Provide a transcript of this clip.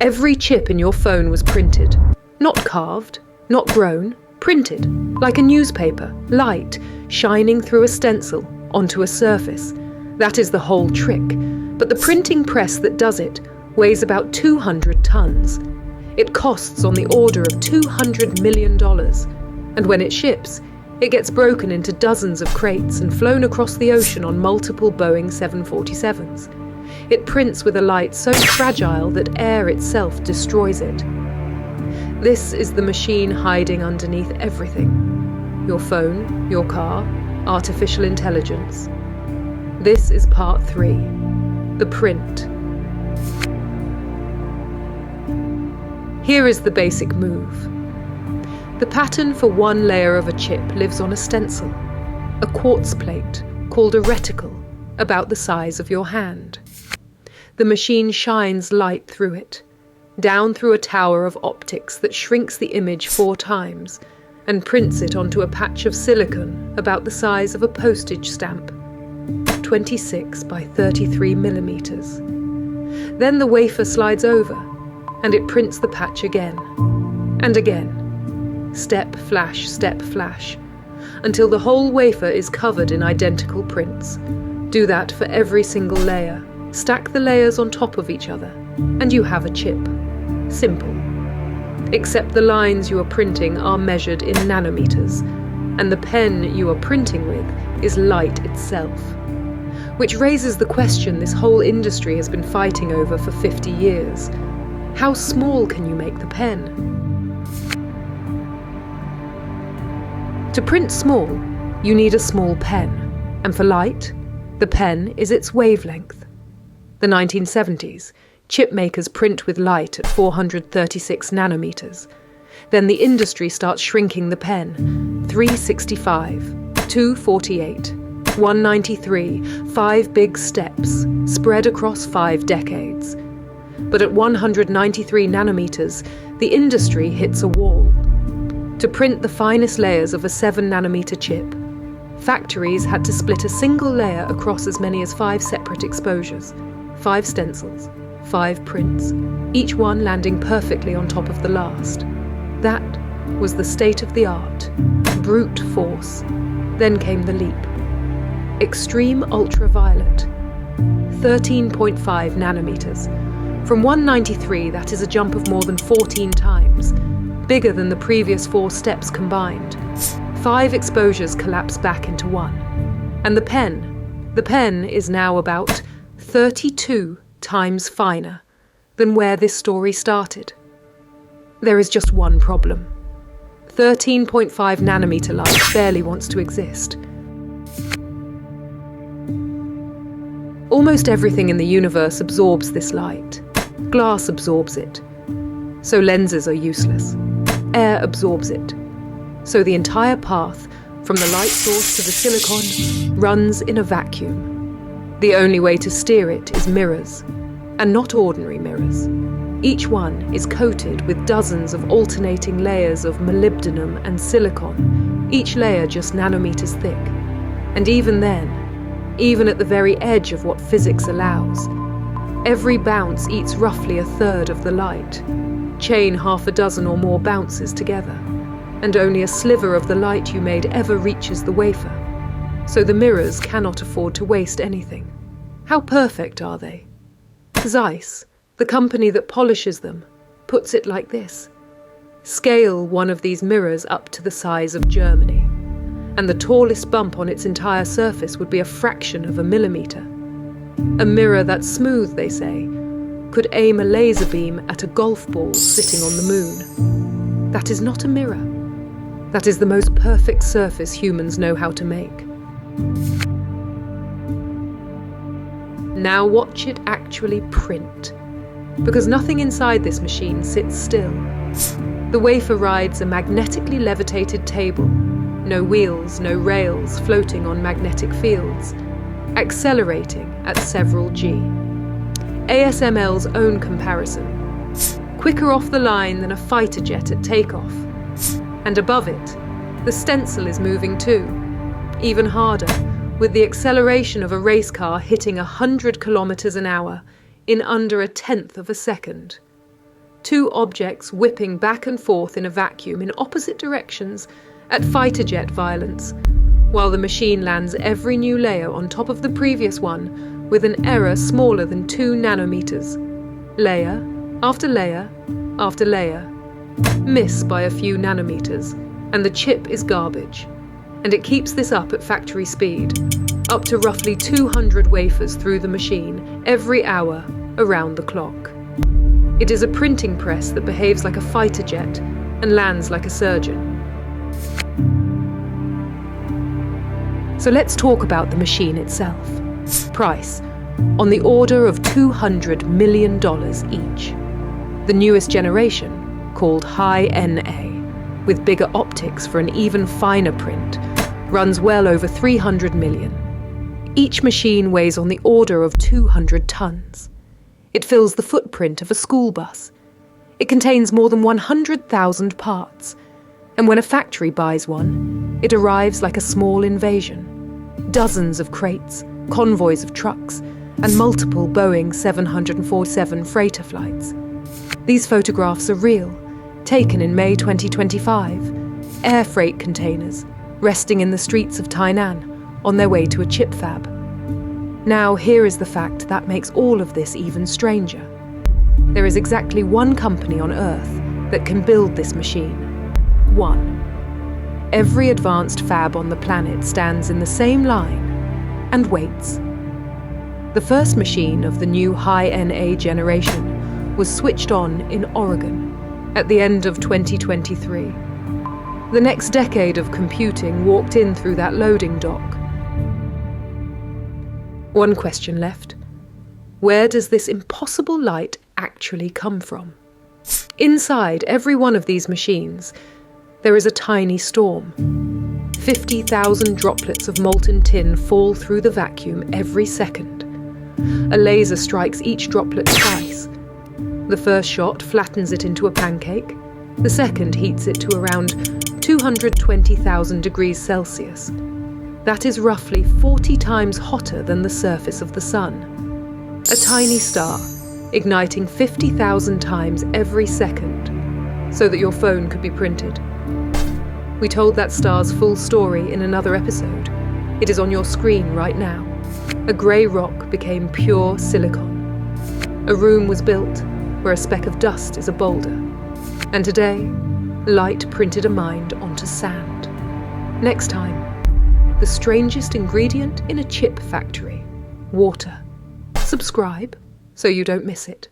Every chip in your phone was printed. Not carved, not grown, printed, like a newspaper, light, shining through a stencil onto a surface. That is the whole trick. But the printing press that does it weighs about 200 tons. It costs on the order of $200 million. And when it ships, it gets broken into dozens of crates and flown across the ocean on multiple Boeing 747s. It prints with a light so fragile that air itself destroys it. This is the machine hiding underneath everything. Your phone, your car, artificial intelligence. This is part 3, the print. Here is the basic move. The pattern for one layer of a chip lives on a stencil, a quartz plate called a reticle, about the size of your hand. The machine shines light through it, down through a tower of optics that shrinks the image 4 times and prints it onto a patch of silicon about the size of a postage stamp, 26 by 33 millimeters. Then the wafer slides over, and it prints the patch again, and again, step flash, until the whole wafer is covered in identical prints. Do that for every single layer. Stack the layers on top of each other, and you have a chip. Simple. Except the lines you are printing are measured in nanometers, and the pen you are printing with is light itself. Which raises the question this whole industry has been fighting over for 50 years. How small can you make the pen? To print small, you need a small pen, and for light, the pen is its wavelength. The 1970s, chip makers print with light at 436 nanometers. Then the industry starts shrinking the pen, 365, 248, 193, 5 big steps, spread across 5 decades. But at 193 nanometers, the industry hits a wall. To print the finest layers of a 7-nanometer chip, factories had to split a single layer across as many as 5 separate exposures, 5 stencils, 5 prints, each one landing perfectly on top of the last. That was the state of the art, brute force. Then came the leap. Extreme ultraviolet, 13.5 nanometers. From 193, that is a jump of more than 14 times, bigger than the previous 4 steps combined. 5 exposures collapse back into 1. And the pen is now about 32 times finer than where this story started. There is just one problem. 13.5 nanometer light barely wants to exist. Almost everything in the universe absorbs this light. Glass absorbs it, so lenses are useless. Air absorbs it, so the entire path from the light source to the silicon runs in a vacuum. The only way to steer it is mirrors, and not ordinary mirrors. Each one is coated with dozens of alternating layers of molybdenum and silicon, each layer just nanometers thick. And even then, even at the very edge of what physics allows, every bounce eats roughly a third of the light. Chain half a dozen or more bounces together, and only a sliver of the light you made ever reaches the wafer. So the mirrors cannot afford to waste anything. How perfect are they? Zeiss, the company that polishes them, puts it like this. Scale one of these mirrors up to the size of Germany, and the tallest bump on its entire surface would be a fraction of a millimeter. A mirror that's smooth, they say, could aim a laser beam at a golf ball sitting on the moon. That is not a mirror. That is the most perfect surface humans know how to make. Now watch it actually print, because nothing inside this machine sits still. The wafer rides a magnetically levitated table, no wheels, no rails, floating on magnetic fields, accelerating at several G. ASML's own comparison, quicker off the line than a fighter jet at takeoff. And above it, the stencil is moving too, even harder, with the acceleration of a race car hitting 100 kilometers an hour in under 1/10 of a second. Two objects whipping back and forth in a vacuum in opposite directions at fighter jet violence, while the machine lands every new layer on top of the previous one with an error smaller than 2 nanometers. Layer after layer after layer. Miss by a few nanometers, and the chip is garbage. And it keeps this up at factory speed, up to roughly 200 wafers through the machine every hour around the clock. It is a printing press that behaves like a fighter jet and lands like a surgeon. So let's talk about the machine itself. Price, on the order of $200 million each. The newest generation, called High NA, with bigger optics for an even finer print, runs well over 300 million. Each machine weighs on the order of 200 tons. It fills the footprint of a school bus. It contains more than 100,000 parts, and when a factory buys one, it arrives like a small invasion. Dozens of crates, convoys of trucks, and multiple Boeing 747 freighter flights. These photographs are real, taken in May 2025, air freight containers resting in the streets of Tainan on their way to a chip fab. Now here is the fact that makes all of this even stranger. There is exactly one company on Earth that can build this machine. One. Every advanced fab on the planet stands in the same line and waits. The first machine of the new High NA generation was switched on in Oregon at the end of 2023. The next decade of computing walked in through that loading dock. One question left. Where does this impossible light actually come from? Inside every one of these machines, there is a tiny storm. 50,000 droplets of molten tin fall through the vacuum every second. A laser strikes each droplet twice. The first shot flattens it into a pancake. The second heats it to around 220,000 degrees Celsius. That is roughly 40 times hotter than the surface of the sun. A tiny star, igniting 50,000 times every second, so that your phone could be printed. We told that star's full story in another episode. It is on your screen right now. A grey rock became pure silicon. A room was built where a speck of dust is a boulder. And today, light printed a mind onto sand. Next time, the strangest ingredient in a chip factory: water. Subscribe so you don't miss it.